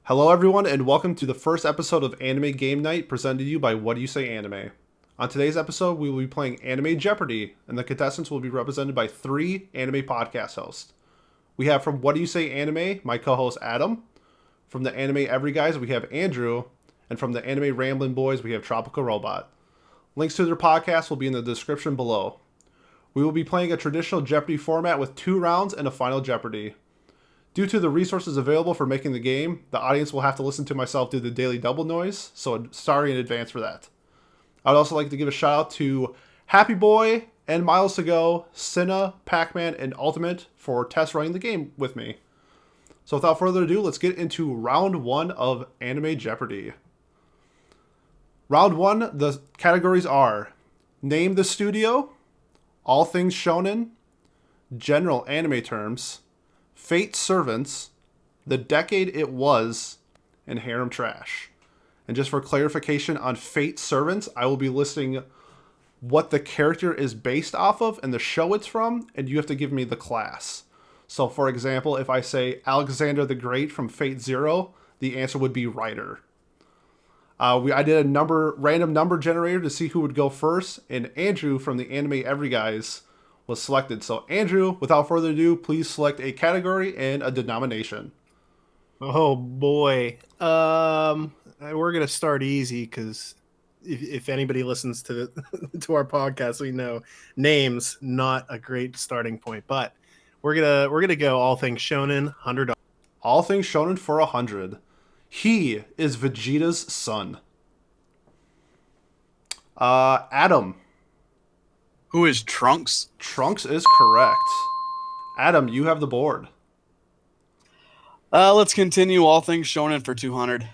Hello everyone and welcome to the first episode of Anime Game Night presented to you by What Do You Say Anime. On today's episode, we will be playing Anime Jeopardy, and the contestants will be represented by 3 anime podcast hosts. We have from What Do You Say Anime, my co-host Adam. From the Anime Every Guys, we have Andrew. And from the Anime Ramblin' Boys, we have Tropical Robot. Links to their podcast will be in the description below. We will be playing a traditional Jeopardy format with 2 rounds and a final Jeopardy. Due to the resources available for making the game, the audience will have to listen to myself do the daily double noise, so sorry in advance for that. I'd also like to give a shout out to Happy Boy and Miles to Go, Cinna, Pac-Man, and Ultimate for test running the game with me. So without further ado, let's get into round 1 of Anime Jeopardy. Round 1, the categories are Name the Studio, All Things Shounen, General Anime Terms, Fate Servants, The Decade It Was, and Harem Trash. And just for clarification on Fate Servants, I will be listing what the character is based off of and the show it's from, and you have to give me the class. So for example, if I say Alexander the Great from Fate Zero, the answer would be writer. I did a random number generator to see who would go first, and Andrew from the Anime Every Guys was selected. So Andrew, without further ado, please select a category and a denomination. Oh boy. We're gonna start easy because if anybody listens to to our podcast, we know names not a great starting point. But we're gonna go all things shonen, $100. All things shonen for 100. He is Vegeta's son. Adam. Who is Trunks? Trunks is correct. Adam, you have the board. Let's continue all things shonen for 200.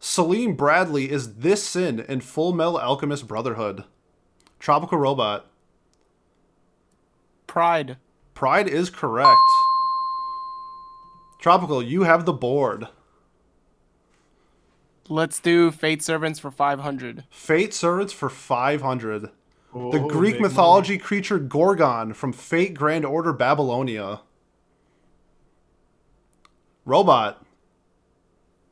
Salim Bradley is this sin in Full Metal Alchemist Brotherhood. Tropical Robot. Pride. Pride is correct. Tropical, you have the board. Let's do Fate Servants for 500. Fate Servants for 500. Oh, The Greek mythology creature Gorgon from Fate Grand Order Babylonia. Robot.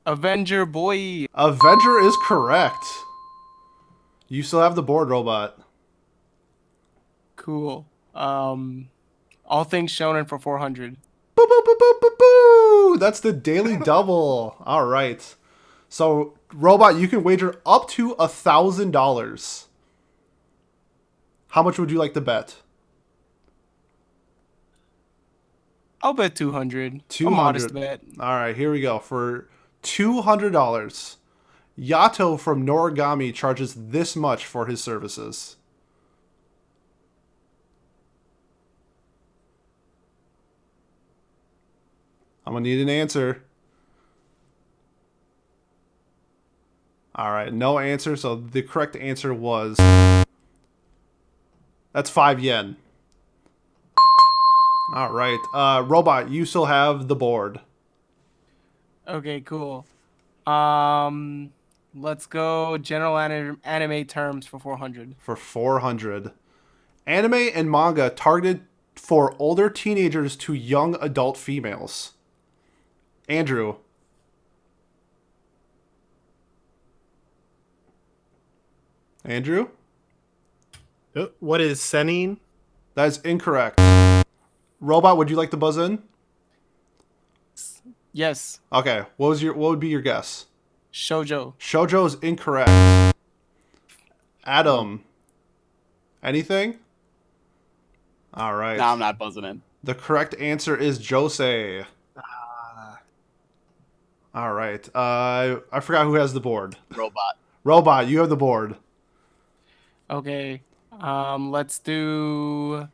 Avenger Boy. Avenger is correct. You still have the board, Robot. Cool. All Things Shonen for 400. Boo, boo, boo, boo, boo, boo. That's the daily double. All right. So, Robot, you can wager up to $1,000. How much would you like to bet? I'll bet 200. 200. A modest bet. All right, here we go. For $200, Yato from Noragami charges this much for his services. I'm going to need an answer. All right, no answer. So the correct answer was... That's 5 yen. All right. Robot, you still have the board. Okay, cool. Let's go general anime terms for 400. For 400. Anime and manga targeted for older teenagers to young adult females. Andrew. Andrew? What is senin? That is incorrect. Robot, would you like to buzz in? Yes. Okay. What would be your guess? Shoujo. Shoujo is incorrect. Adam. Anything? All right. No, I'm not buzzing in. The correct answer is Josei. All right. I forgot who has the board. Robot. Robot, you have the board. Okay. Let's do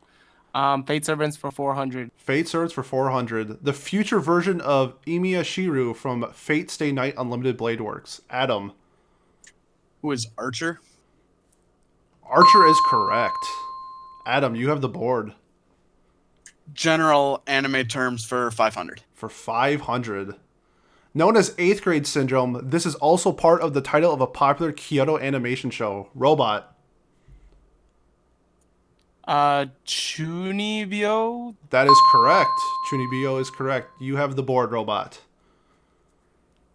Fate Servants for 400. Fate Servants for 400. The future version of Emiya Shirou from Fate Stay Night Unlimited Blade Works. Adam. Who is Archer? Archer is correct. Adam, you have the board. General anime terms for 500. For 500. Known as 8th grade syndrome, this is also part of the title of a popular Kyoto animation show. Robot. Chunibyo? That is correct. Chunibyo is correct. You have the board, Robot.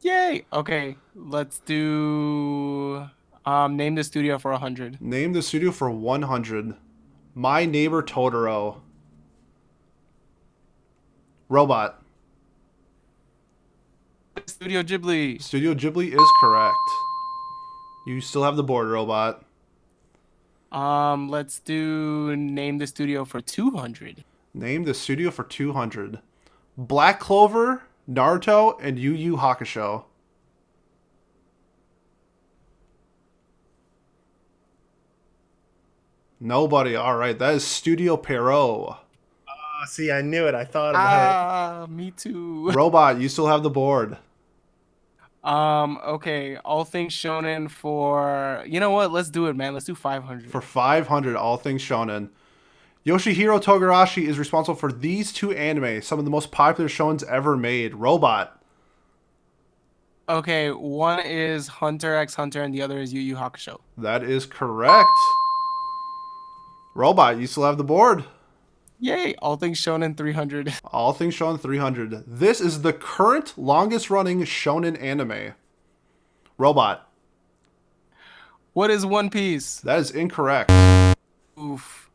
Yay. Okay, let's do name the studio for 100. Name the studio for 100. My Neighbor Totoro. Robot. Studio Ghibli. Studio Ghibli is correct. You still have the board, Robot. Let's do name the studio for 200. Name the studio for 200. Black Clover, Naruto, and Yu Yu Hakusho. Nobody. All right, that is Studio Perot. Oh, see, I knew it. I thought about Me too. Robot, you still have the board. Okay, all things shonen for, you know what? Let's do it, man. Let's do 500. For 500, all things shonen. Yoshihiro Togarashi is responsible for these two anime, some of the most popular shonens ever made. Robot. Okay, one is Hunter x Hunter and the other is Yu Yu Hakusho. That is correct. Robot, you still have the board. Yay, all things shonen 300. All things shonen 300. This is the current longest running shonen anime. Robot. What is One Piece? That is incorrect. Oof.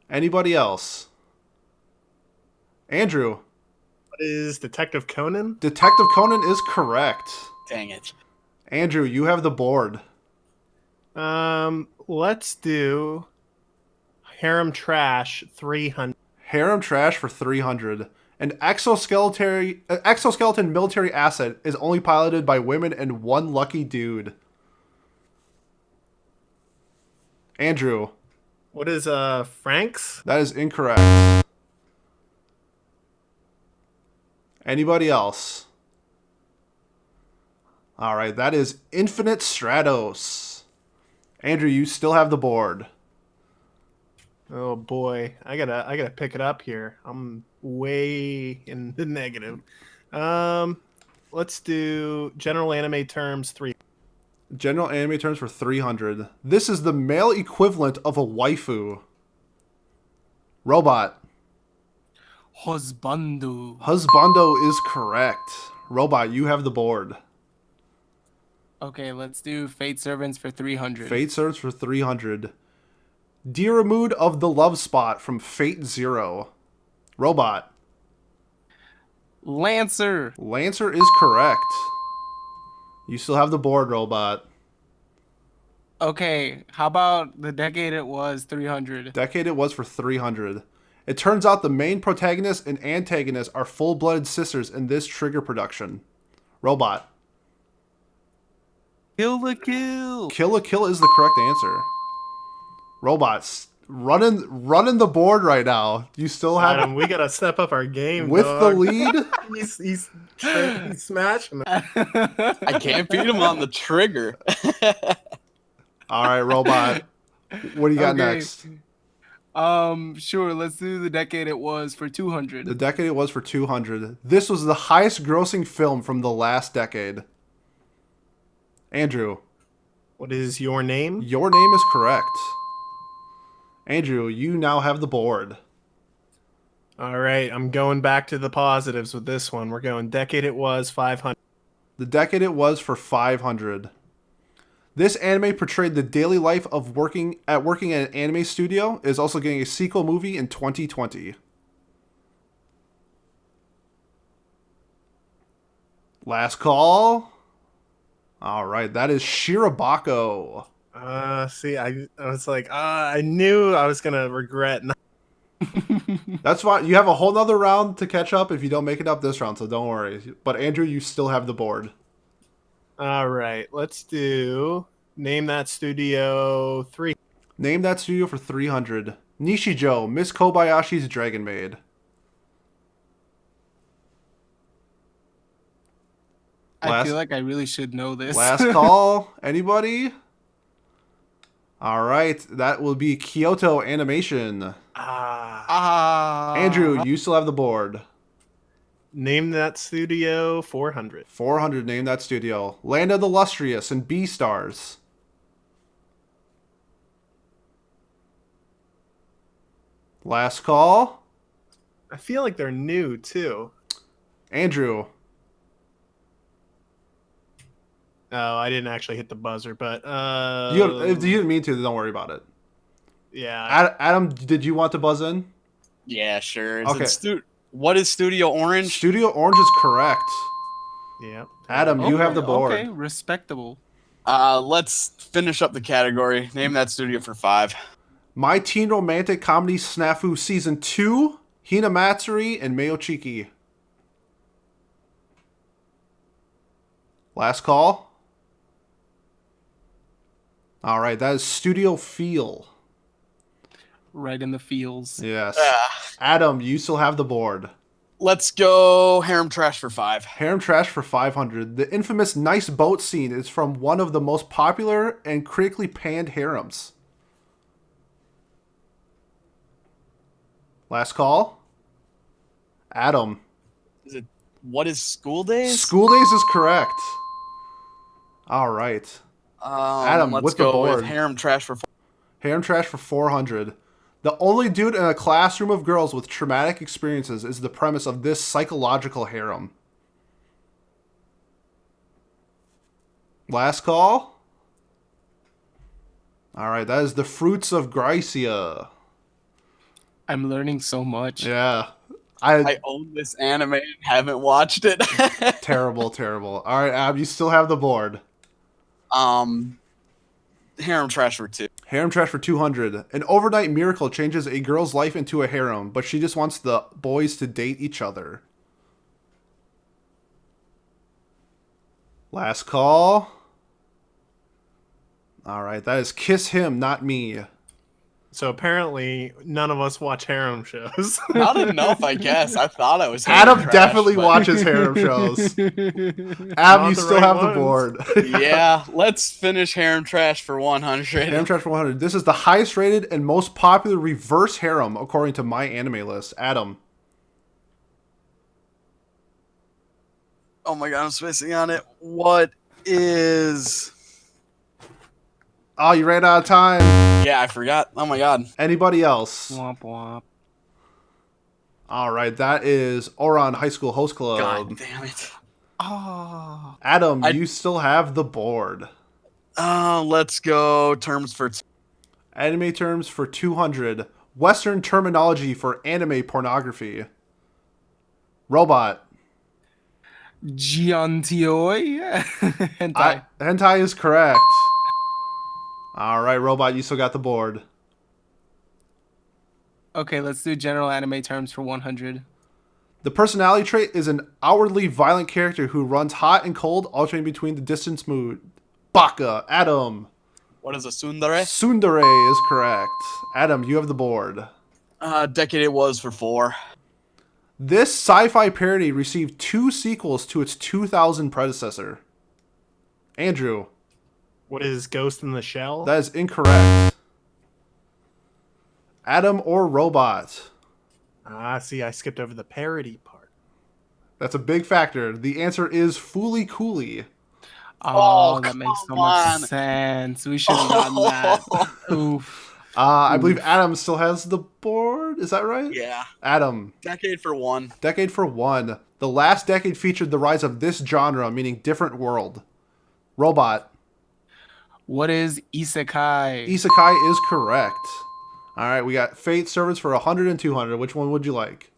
Anybody else? Andrew. What is Detective Conan? Detective Conan is correct. Dang it. Andrew, you have the board. Let's do Harem Trash 300. Harem Trash for 300. An exoskeleton military asset is only piloted by women and one lucky dude. Andrew. What is Frank's? That is incorrect. Anybody else? All right, that is Infinite Stratos. Andrew, you still have the board. Oh boy, I gotta pick it up here. I'm way in the negative. Let's do general anime terms 3. General anime terms for 300. This is the male equivalent of a waifu. Robot. Husbando. Husbando is correct. Robot, you have the board. Okay, let's do Fate Servants for 300. Fate Servants for 300. Diarmuid of the Love Spot from Fate Zero. Robot. Lancer. Lancer is correct. You still have the board, Robot. Okay, how about the decade it was 300? Decade it was for 300. It turns out the main protagonist and antagonist are full-blooded sisters in this Trigger production. Robot. Kill the Kill. Kill la Kill is the correct answer. Robots running the board right now. You still have Adam, we gotta step up our game. with dog. the lead. He's smashing it. I can't beat him on the trigger. All right, Robot. What do you got Okay. next? Sure, let's do the decade it was for 200. The decade it was for 200. This was the highest grossing film from the last decade. Andrew. What is your name? Your name is correct. Andrew, you now have the board. All right, I'm going back to the positives with this one. We're going decade it was 500. The decade it was for 500. This anime portrayed the daily life of working at an anime studio. It is also getting a sequel movie in 2020. Last call. All right, that is Shirobako. See, I was like, I knew I was gonna regret. That's fine. You have a whole nother round to catch up if you don't make it up this round, so don't worry. But Andrew, you still have the board. All right, let's do name that studio 3. Name that studio for 300. Nichijou, Miss Kobayashi's Dragon Maid. I feel like I really should know this. Last call. Anybody? All right, that will be Kyoto Animation. Andrew, you still have the board. Name that studio 400. 400, name that studio. Land of the Lustrous and Beastars. Last call. I feel like they're new too. Andrew. Oh, I didn't actually hit the buzzer, but If you didn't mean to, then don't worry about it. yeah. Adam, did you want to buzz in? Yeah, sure. Okay. What is Studio Orange? Studio Orange is correct. Yeah. Adam, you have the board. Okay, respectable. Let's finish up the category. Name that studio for 5. My Teen Romantic Comedy Snafu Season 2, Hinamatsuri, and Mayo Chiki. Last call. All right, that is Studio Feel. Right in the feels. Yes. Adam, you still have the board. Let's go Harem Trash for 5. Harem Trash for 500. The infamous Nice Boat scene is from one of the most popular and critically panned harems. Last call. Adam. What is School Days? School Days is correct. All right. Adam, let's with the go board. with Harem Trash for 4. Harem Trash for 400. The only dude in a classroom of girls with traumatic experiences is the premise of this psychological harem. Last call. All right, that is The Fruits of Gracia. I'm learning so much. Yeah. I own this anime and haven't watched it. Terrible. All right, Ab, you still have the board. Harem Trash for 2. Harem Trash for 200. An overnight miracle changes a girl's life into a harem, but she just wants the boys to date each other. Last call. All right, that is Kiss Him, Not Me. So apparently, none of us watch harem shows. Not enough, I guess. I thought I was. Adam Harem Trash, definitely but- watches harem shows. Ab, you Not the still right have the ones. board. Yeah, let's finish Harem Trash for 100. Harem Trash for 100. This is the highest rated and most popular reverse harem, according to my anime list. Adam. Oh my god, I'm spacing on it. What is? Oh, you ran out of time. Yeah, I forgot. Oh my god. Anybody else? Womp womp. All right, that is Ouran High School Host Club. God damn it. Oh. Adam, you still have the board. Let's go terms for. Anime terms for 200. Western terminology for anime pornography. Robot. Giantioi. Hentai. Hentai is correct. All right, Robot, you still got the board. Okay, let's do general anime terms for 100. The personality trait is an outwardly violent character who runs hot and cold, alternating between the distance mood. Baka. Adam. What is a tsundere? Tsundere is correct. Adam, you have the board. Decade it was for 4. This sci-fi parody received 2 sequels to its 2000 predecessor. Andrew. What is Ghost in the Shell? That is incorrect. Adam or Robot? See, I skipped over the parody part. That's a big factor. The answer is Fooly Cooly. Oh, that makes so come much on. sense. We should have gotten that. Oof. I believe Adam still has the board. Is that right? Yeah. Adam. Decade for 1. Decade for 1. The last decade featured the rise of this genre, meaning different world. Robot. What is isekai? Isekai is correct. All right, we got Fate servers for 100 and 200. Which one would you like?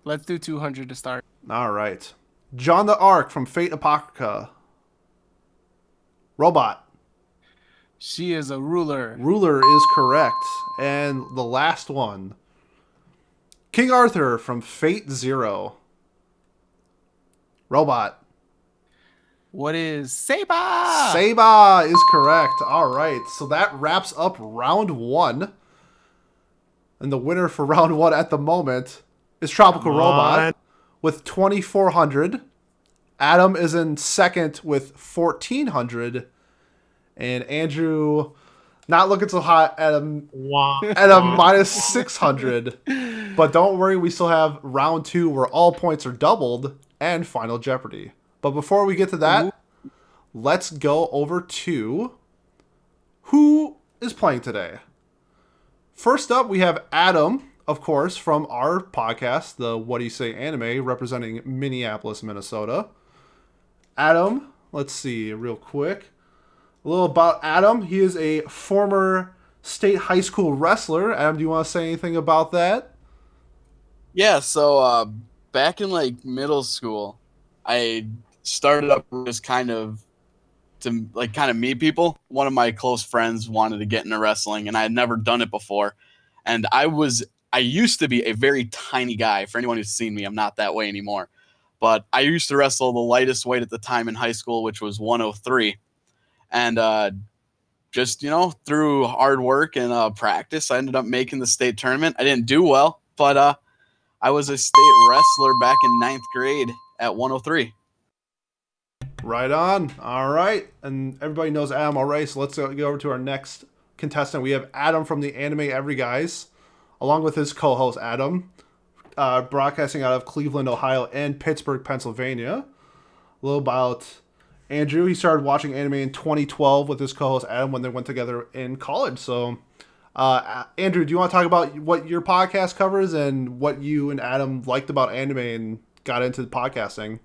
Let's do 200 to start. All right. John the Ark from Fate Apocrypha. Robot. She is a ruler. Ruler is correct. And the last one. King Arthur from Fate Zero. Robot. What is Seba? Seba is correct. All right. So that wraps up round 1. And the winner for round 1 at the moment is Tropical Come Robot on. with 2,400. Adam is in second with 1,400. And Andrew, not looking so hot at a minus 600. But don't worry, we still have round 2 where all points are doubled and Final Jeopardy. But before we get to that, let's go over to who is playing today. First up, we have Adam, of course, from our podcast, the What Do You Say Anime, representing Minneapolis, Minnesota. Adam, Let's see real quick. A little about Adam. He is a former state high school wrestler. Adam, do you want to say anything about that? Yeah, so back in like middle school, I started up just kind of to like kind of meet people. One of my close friends wanted to get into wrestling, and I had never done it before. And I used to be a very tiny guy. For anyone who's seen me, I'm not that way anymore. But I used to wrestle the lightest weight at the time in high school, which was 103. And just through hard work and practice, I ended up making the state tournament. I didn't do well, but I was a state wrestler back in ninth grade at 103. Right on. All right. And everybody knows Adam already, so let's go over to our next contestant. We have Adam from the Anime Every Guys, along with his co-host Adam, broadcasting out of Cleveland, Ohio, and Pittsburgh, Pennsylvania. A little about Andrew. He started watching anime in 2012 with his co-host Adam when they went together in college. So, Andrew, do you want to talk about what your podcast covers and what you and Adam liked about anime and got into podcasting?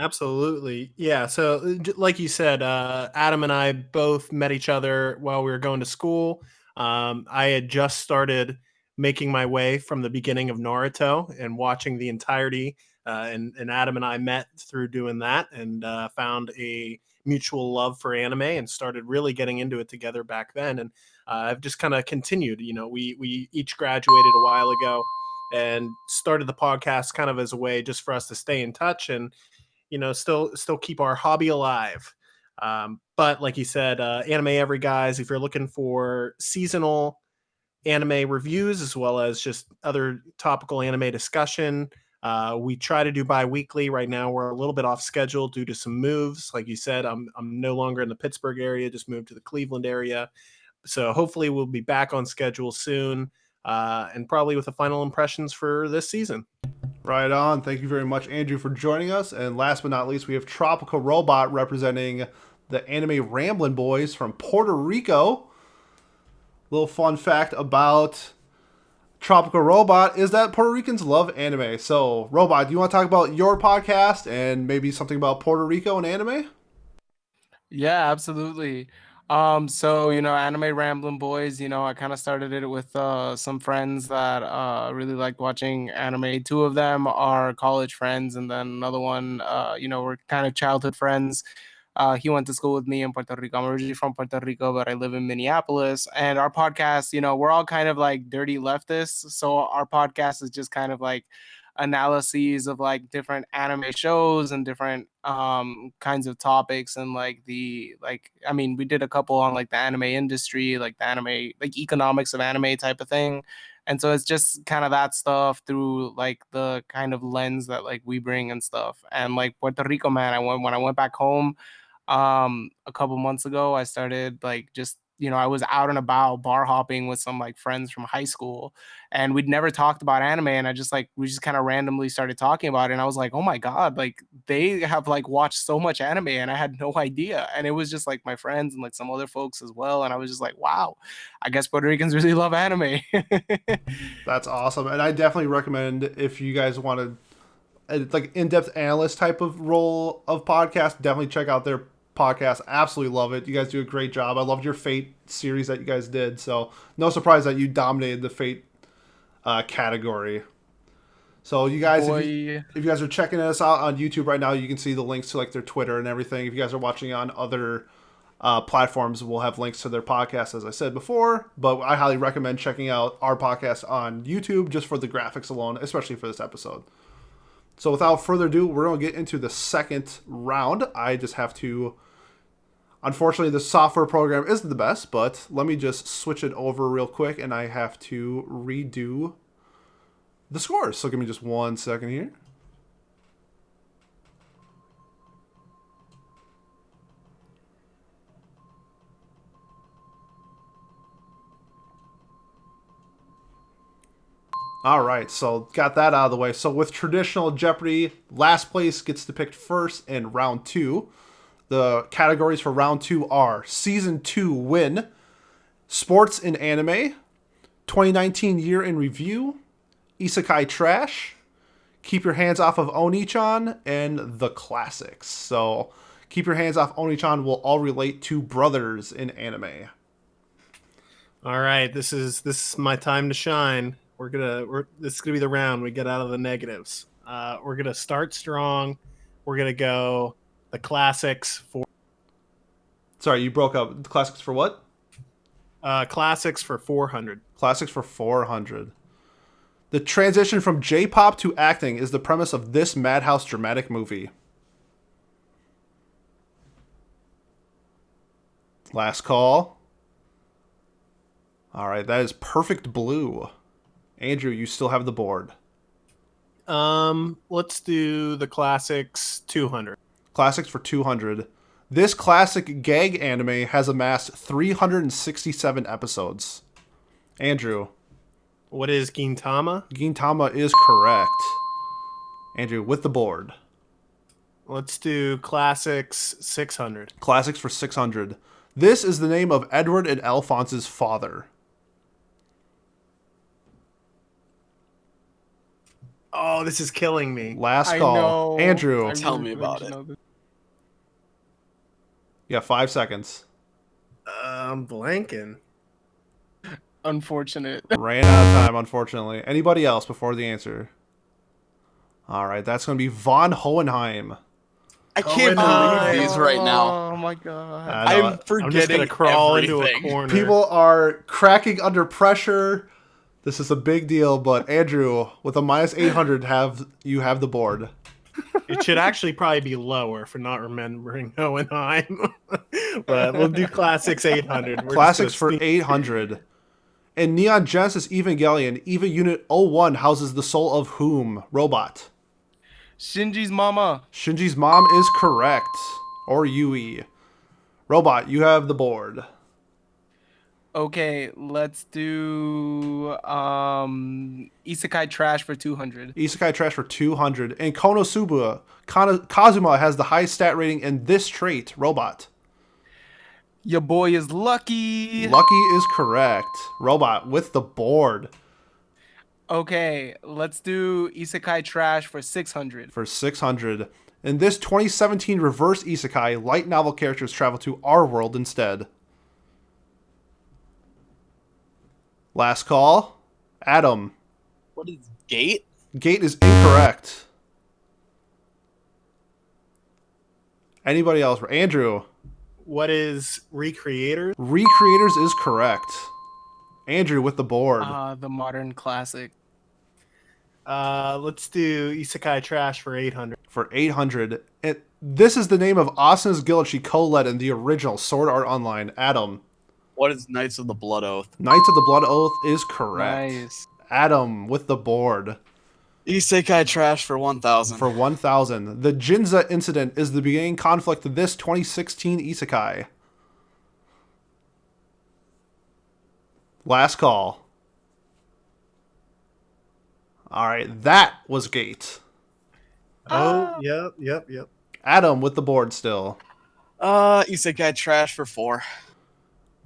Absolutely. Yeah. So, like you said, Adam and I both met each other while we were going to school. I had just started making my way from the beginning of Naruto and watching the entirety. And Adam and I met through doing that and found a mutual love for anime and started really getting into it together back then. And I've just kind of continued. We each graduated a while ago and started the podcast kind of as a way just for us to stay in touch and still keep our hobby alive. But like you said, Anime Every Guys, if you're looking for seasonal anime reviews as well as just other topical anime discussion, we try to do bi-weekly. Right now we're a little bit off schedule due to some moves. Like you said, I'm no longer in the Pittsburgh area, just moved to the Cleveland area. So hopefully we'll be back on schedule soon, and probably with the final impressions for this season. Right on. Thank you very much, Andrew, for joining us. And last but not least, we have Tropical Robot representing the Anime Ramblin' Boys from Puerto Rico. Little fun fact about Tropical Robot is that Puerto Ricans love anime. So, Robot, do you want to talk about your podcast and maybe something about Puerto Rico and anime? Yeah, absolutely. So Anime Ramblin' Boys, I kind of started it with some friends that really liked watching anime. Two of them are college friends, and then another one, we're kind of childhood friends. He went to school with me in Puerto Rico. I'm originally from Puerto Rico, but I live in Minneapolis. And our podcast, we're all kind of like dirty leftists. So our podcast is just kind of like analyses of like different anime shows and different kinds of topics and we did a couple on like the anime industry, like the anime, like economics of anime type of thing. And so it's just kind of that stuff through like the kind of lens that like we bring and stuff. And like Puerto Rico, man, when I went back home a couple months ago, I started like just I was out and about bar hopping with some like friends from high school, and we'd never talked about anime, and we just kind of randomly started talking about it, and I was like, oh my god, like they have like watched so much anime and I had no idea. And it was just like my friends and like some other folks as well, and I was just like, wow, I guess Puerto Ricans really love anime. That's awesome. And I definitely recommend, if you guys want to like in-depth analyst type of role of podcast, definitely check out their podcast. Absolutely love it. You guys do a great job. I loved your Fate series that you guys did, so no surprise that you dominated the Fate category. So you guys, if you guys are checking us out on YouTube right now, you can see the links to like their Twitter and everything. If you guys are watching on other platforms, we'll have links to their podcast, as I said before, but I highly recommend checking out our podcast on YouTube just for the graphics alone, especially for this episode. So without further ado, we're going to get into the second round. I just have to... Unfortunately, the software program isn't the best, but let me just switch it over real quick, and I have to redo the scores. So give me just 1 second here. All right, so got that out of the way. So with traditional Jeopardy, last place gets to pick first in round 2. The categories for round 2 are Season 2 Win, Sports in Anime, 2019 Year in Review, Isekai Trash, Keep Your Hands Off of Oni-chan, and The Classics. So Keep Your Hands Off Oni-chan will all relate to brothers in anime. All right, this is my time to shine. This is gonna be the round we get out of the negatives. We're gonna start strong. We're gonna go the classics for Sorry, you broke up. Classics for what? classics for 400. Classics for 400. The transition from J-pop to acting is the premise of this Madhouse dramatic movie. Last call. All right, that is Perfect Blue. Andrew, you still have the board. Let's do the classics 200. Classics for 200. This classic gag anime has amassed 367 episodes. Andrew. What is Gintama? Gintama is correct. Andrew, with the board. Let's do classics 600. Classics for 600. This is the name of Edward and Alphonse's father. Oh, this is killing me. Last I call. know. Andrew. Tell me about it. Yeah, 5 seconds. I'm blanking. Unfortunate. Ran out of time, unfortunately. Anybody else before the answer? All right, that's going to be Von Hohenheim. I can't Oh, believe these right now. Oh my god. I know. I'm forgetting I'm just gonna crawl everything. into a corner. People are cracking under pressure. This is a big deal, but Andrew, with a minus 800, you have the board. It should actually probably be lower for not remembering Hohenheim. But we'll do classics 800. Classics for 800. In Neon Genesis Evangelion, EVA Unit 01 houses the soul of whom? Robot. Shinji's mama. Shinji's mom is correct. Or Yui. Robot, you have the board. Okay, let's do Isekai Trash for 200. Isekai Trash for 200. And Konosuba, Kazuma has the highest stat rating in this trait. Robot. Your boy is lucky. Lucky is correct. Robot with the board. Okay, let's do Isekai Trash for 600. For 600. In this 2017 reverse isekai, light novel characters travel to our world instead. Last call. Adam. What is Gate? Gate is incorrect. Anybody else? Andrew. What is Recreators? Recreators is correct. Andrew with the board. The modern classic. Let's do Isekai Trash for 800. For 800. This is the name of Asuna's guild she co-led in the original Sword Art Online. Adam. What is Knights of the Blood Oath? Knights of the Blood Oath is correct. Nice. Adam with the board. Isekai Trash for 1,000. For 1,000. The Jinza incident is the beginning conflict of this 2016 isekai. Last call. Alright, that was Gate. Oh, yep. Adam with the board still. Isekai Trash for 4.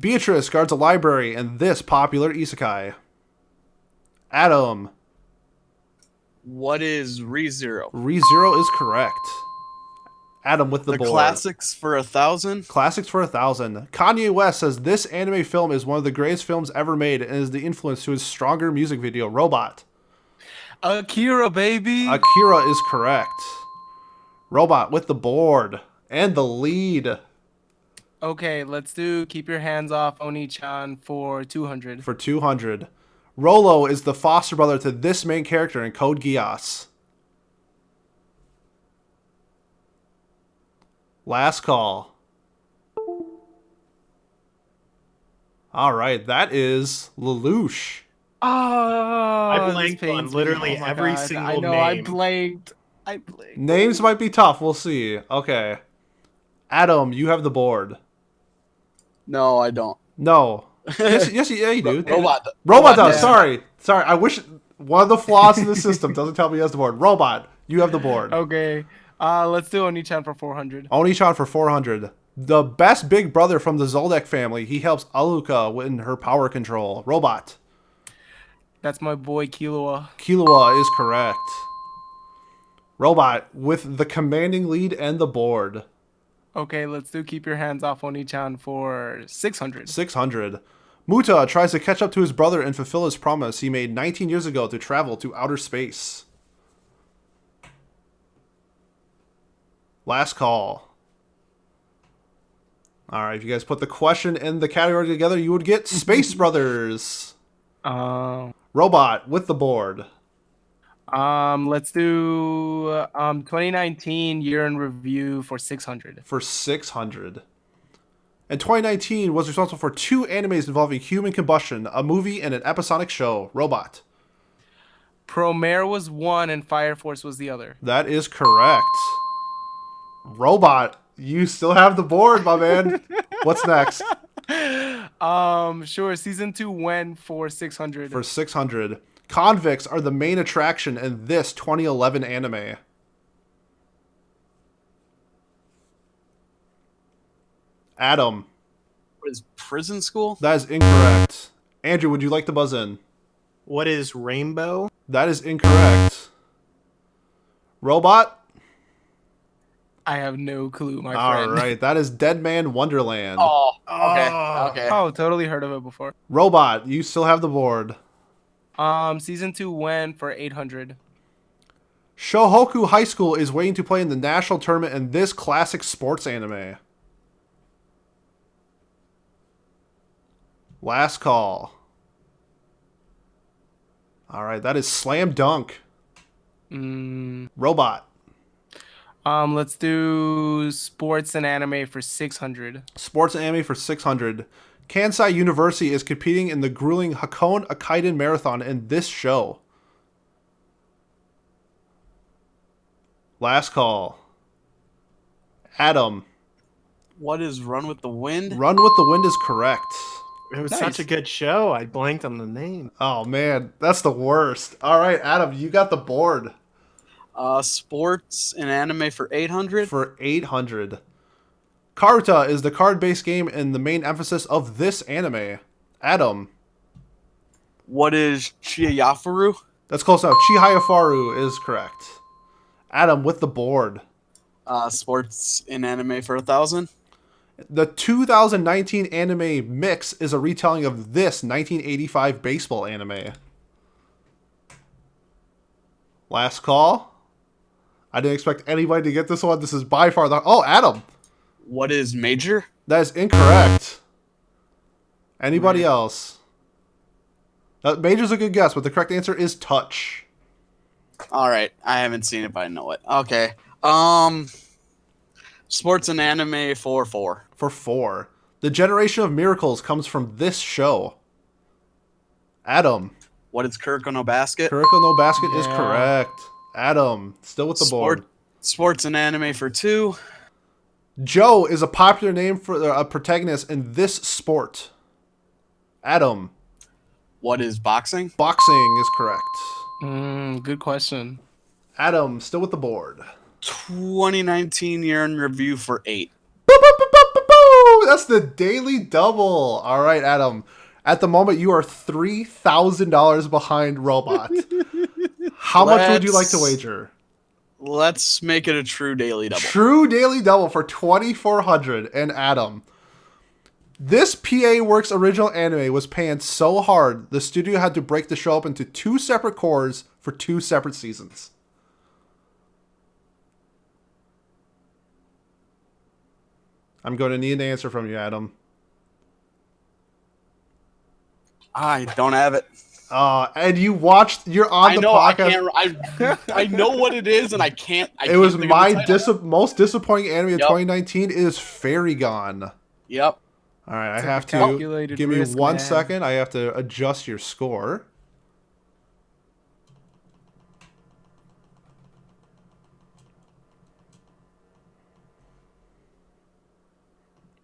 Beatrice guards a library in this popular isekai. Adam. What is ReZero? ReZero is correct. Adam with the board. Classics for 1,000. Classics for 1,000. Kanye West says this anime film is one of the greatest films ever made and is the influence to his stronger music video, Robot. Akira, baby. Akira is correct. Robot with the board and the lead. Okay, let's do Keep Your Hands Off Oni-chan for 200. For 200. Rolo is the foster brother to this main character in Code Geass. Last call. Alright, that is Lelouch. Oh, I this blanked on pains me. literally Oh my every God. single I know, I name. blanked. Names might be tough, we'll see. Okay. Adam, you have the board. No, I don't. No. Yes, yeah, you do. Robot. Robot does. Yeah. Sorry. I wish one of the flaws in the system doesn't tell me he has the board. Robot, you have the board. Okay. Let's do Oni-chan for 400. Oni-chan for 400. The best big brother from the Zoldyck family. He helps Alluka win her power control. Robot. That's my boy Killua. Killua is correct. Robot with the commanding lead and the board. Okay, let's do Keep Your Hands Off Oni-chan for 600. 600. Muta tries to catch up to his brother and fulfill his promise he made 19 years ago to travel to outer space. Last call. All right, if you guys put the question and the category together, you would get Space Brothers. Robot with the board. Let's do 2019 year in review for 600. For 600. And 2019 was responsible for 2 animes involving human combustion, a movie and an episodic show. Robot. Promare was one and Fire Force was the other. That is correct. Robot, you still have the board, my man. What's next? Sure. Season 2 when for 600. For 600. Convicts are the main attraction in this 2011 anime. Adam. What is prison school? That is incorrect. Andrew, would you like to buzz in? What is Rainbow? That is incorrect. Robot? I have no clue, my All friend. right, that is Deadman Wonderland. Oh, okay. Oh, totally heard of it before. Robot, you still have the board. Season 2 when for 800. Shohoku High School is waiting to play in the national tournament in this classic sports anime. Last call. All right, that is Slam Dunk. Robot. Let's do sports and anime for 600. Sports and anime for 600. Kansai University is competing in the grueling Hakone Akaiden Marathon in this show. Last call. Adam. What is Run with the Wind? Run with the Wind is correct. It was Nice. such a good show. I blanked on the name. Oh, man. That's the worst. All right, Adam, you got the board. Sports and anime for 800. For 800. Karuta is the card-based game and the main emphasis of this anime. Adam. What is Chiyafaru? That's close enough. Chihayafaru is correct. Adam with the board. Sports and anime for 1,000. The 2019 anime Mix is a retelling of this 1985 baseball anime. Last call. I didn't expect anybody to get this one. This is by far the... Oh, Adam. What is Major? That is incorrect. Anybody else? Major's a good guess, but the correct answer is Touch. All right, I haven't seen it, but I know it. Okay. Sports and anime for 4. For 4. The Generation of Miracles comes from this show. Adam. What is Kuroko no Basket? Kuroko no Basket is Yeah. correct. Adam, still with the board. Sports and anime for 2. Joe is a popular name for a protagonist in this sport. Adam. What is boxing? Boxing is correct. Good question. Adam, still with the board. 2019 year in review for 8. Boo, boo, boo, boo, boo, boo. That's the daily double. All right, Adam. At the moment, you are $3,000 behind Robot. How much would you like to wager? Let's make it a true daily double. True daily double for 2,400. And Adam. This PA Works original anime was panned so hard, the studio had to break the show up into 2 separate cores for 2 separate seasons. I'm going to need an answer from you, Adam. I don't have it. And you're on I the know. podcast. I know what it is, and I can't. It was think of my the title. most disappointing anime of Yep. 2019 is Fairy Gone. Yep. All right, I It's have a to calculated give me risk, 1 man. second. I have to adjust your score.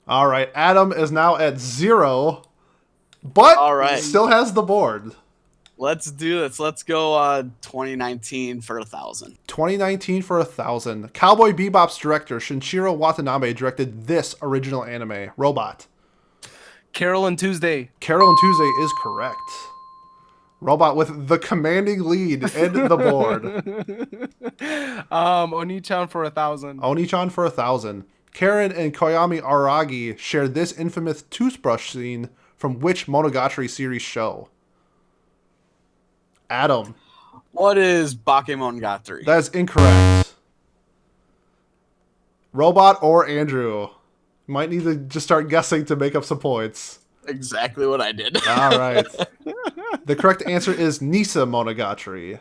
All right, Adam is now at 0, but All right. still has the board. Let's do this. Let's go 2019 for 1,000. 2019 for 1,000. Cowboy Bebop's director Shinichiro Watanabe directed this original anime, Robot. Carol and Tuesday. Carol and Tuesday is correct. Robot with the commanding lead in the board. Oni-chan for 1,000. Oni-chan for 1,000. Karen and Koyami Aragi share this infamous toothbrush scene from which Monogatari series show? Adam. What is Bakemonogatari? That is incorrect. Robot or Andrew? You might need to just start guessing to make up some points. Exactly what I did. All right. The correct answer is Nisa Monogatari.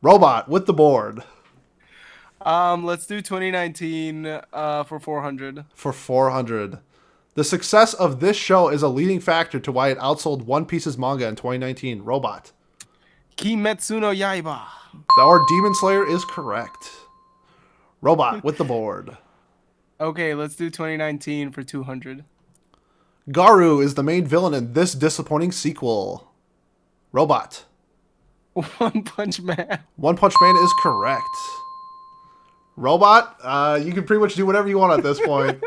Robot with the board. Let's do 2019 for 400. For 400. The success of this show is a leading factor to why it outsold One Piece's manga in 2019. Robot. Kimetsu no Yaiba. Or Demon Slayer is correct. Robot with the board. Okay, let's do 2019 for 200. Garou is the main villain in this disappointing sequel. Robot. One Punch Man. One Punch Man is correct. Robot, you can pretty much do whatever you want at this point.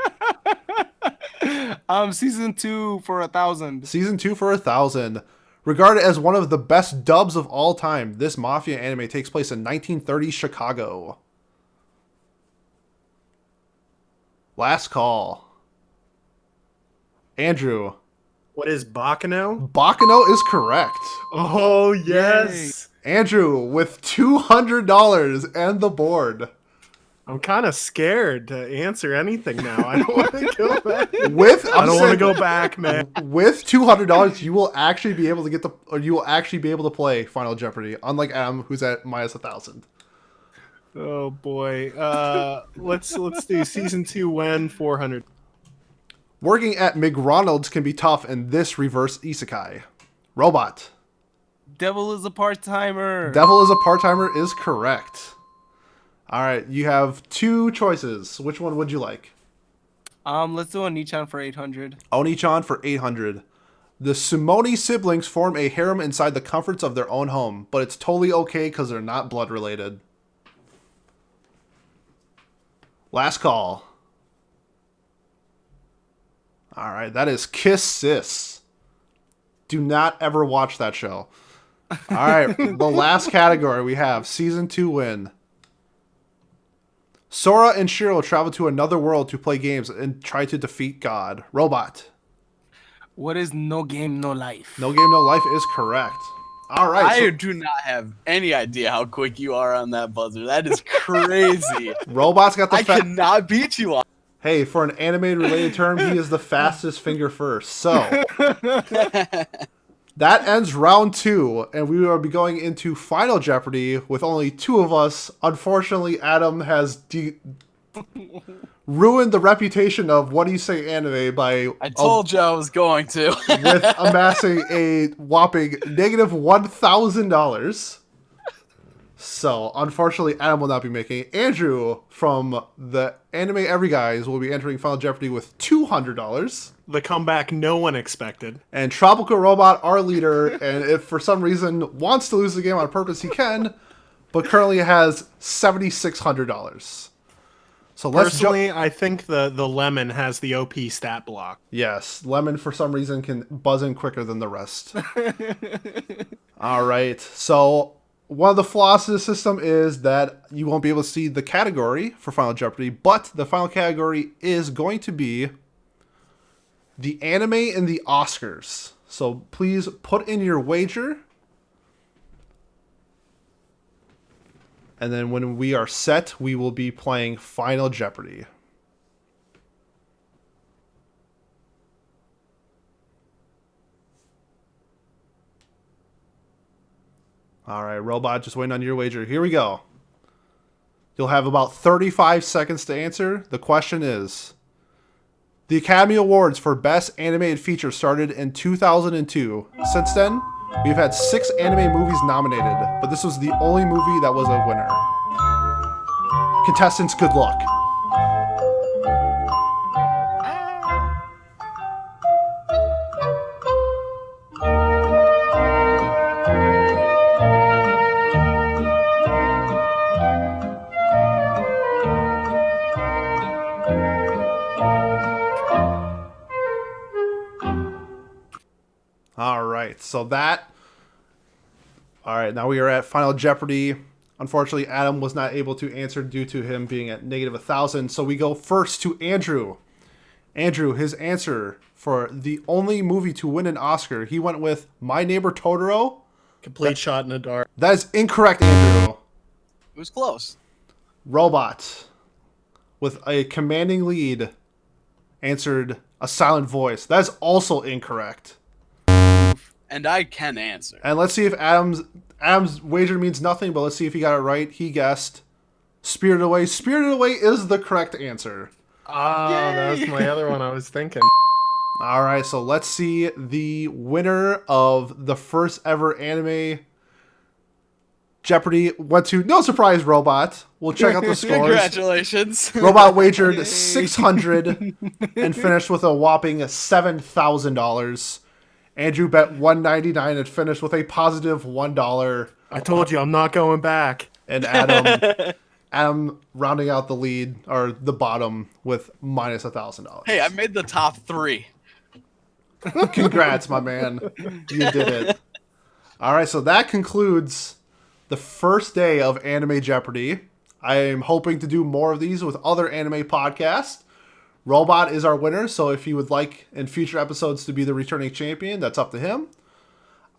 Season 2 for 1,000. Season 2 for 1,000. Regarded as one of the best dubs of all time, this mafia anime takes place in 1930 Chicago. Last call. Andrew. What is Baccano? Baccano is correct. Oh, yes. Andrew with $200 and the board. I'm kind of scared to answer anything now. I don't want to go back. I don't want to go back, man. With $200, you will actually be able to play Final Jeopardy, unlike Adam, who's at minus 1,000. Oh boy. Let's do season 2 when 400. Working at McDonald's can be tough in this reverse isekai. Robot. Devil is a part-timer. Devil is a part-timer is correct. All right, you have 2 choices. Which one would you like? Let's do Oni-chan for 800. Oni-chan for 800. The Sumoni siblings form a harem inside the comforts of their own home, but it's totally okay because they're not blood related. Last call. All right, that is Kiss Sis. Do not ever watch that show. All right, the last category we have season 2 win. Sora and Shirou travel to another world to play games and try to defeat God. Robot. What is No Game No Life? No Game No Life is correct. All right. I do not have any idea how quick you are on that buzzer. That is crazy. Robot's got the I cannot beat you on. Hey, for an anime-related term, he is the fastest finger first. So, that ends round 2, and we will be going into Final Jeopardy with only 2 of us. Unfortunately, Adam has ruined the reputation of What Do You Say Anime by... I told you I was going to. with amassing a whopping negative $1,000. So, unfortunately, Adam will not be making it. Andrew from the Anime Every Guys will be entering Final Jeopardy with $200. The comeback no one expected. And Tropical Robot, our leader, and if for some reason wants to lose the game on purpose, he can, but currently has $7,600. So personally, I think the lemon has the OP stat block. Yes, lemon for some reason can buzz in quicker than the rest. All right, so one of the flaws of the system is that you won't be able to see the category for Final Jeopardy, but the final category is going to be the anime and the Oscars. So please put in your wager. And then when we are set, we will be playing Final Jeopardy. All right, Robot, just waiting on your wager. Here we go. You'll have about 35 seconds to answer. The question is, the Academy Awards for Best Animated Feature started in 2002. Since then, we've had 6 anime movies nominated, but this was the only movie that was a winner. Contestants, good luck. All right, now we are at Final Jeopardy. Unfortunately, Adam was not able to answer due to him being at -1,000. So we go first to Andrew. Andrew, his answer for the only movie to win an Oscar, he went with My Neighbor Totoro. Complete shot in the dark. That is incorrect, Andrew. It was close. Robot, with a commanding lead, answered A Silent Voice. That is also incorrect. And I can answer. And let's see if Adam's wager means nothing, but let's see if he got it right. He guessed Spirited Away. Spirited Away is the correct answer. That's my other one I was thinking. All right, so let's see the winner of the first ever anime Jeopardy went to, no surprise, Robot. We'll check out the scores. Congratulations. Robot wagered 600 and finished with a whopping $7,000. Andrew bet $199 and finished with a positive $1. I told you I'm not going back. And Adam rounding out the lead, or the bottom, with minus $1,000. Hey, I made the top 3. Congrats, my man. You did it. All right, so that concludes the first day of Anime Jeopardy. I am hoping to do more of these with other anime podcasts. Robot is our winner, so if he would like in future episodes to be the returning champion, that's up to him.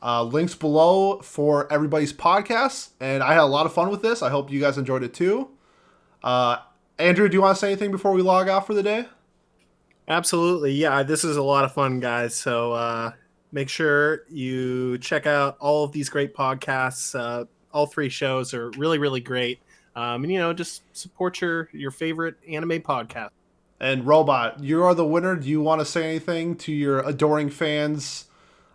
Links below for everybody's podcasts, and I had a lot of fun with this. I hope you guys enjoyed it too. Andrew, do you want to say anything before we log off for the day? Absolutely. Yeah, this is a lot of fun, guys. So make sure you check out all of these great podcasts. All 3 shows are really, really great. And, just support your favorite anime podcast. And Robot, you are the winner. Do you want to say anything to your adoring fans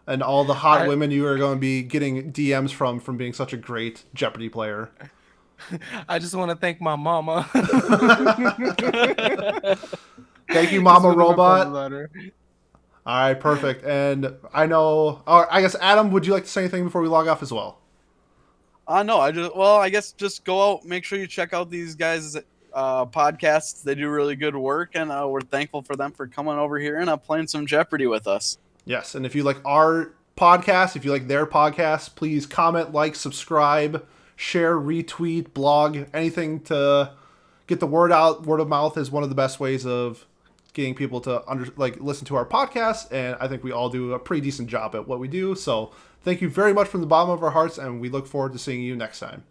and all the hot women you are going to be getting DMs from being such a great Jeopardy player? I just want to thank my mama. Thank you, Mama Robot. All right, perfect. And I guess, Adam, would you like to say anything before we log off as well? No, I guess just go out, make sure you check out these guys' podcasts. They do really good work, and we're thankful for them for coming over here and playing some Jeopardy with us. Yes, and if you like our podcast, if you like their podcast, please comment, like, subscribe, share, retweet, blog, anything to get the word out. Word of mouth is one of the best ways of getting people to listen to our podcast, and I think we all do a pretty decent job at what we do. So thank you very much from the bottom of our hearts, and we look forward to seeing you next time.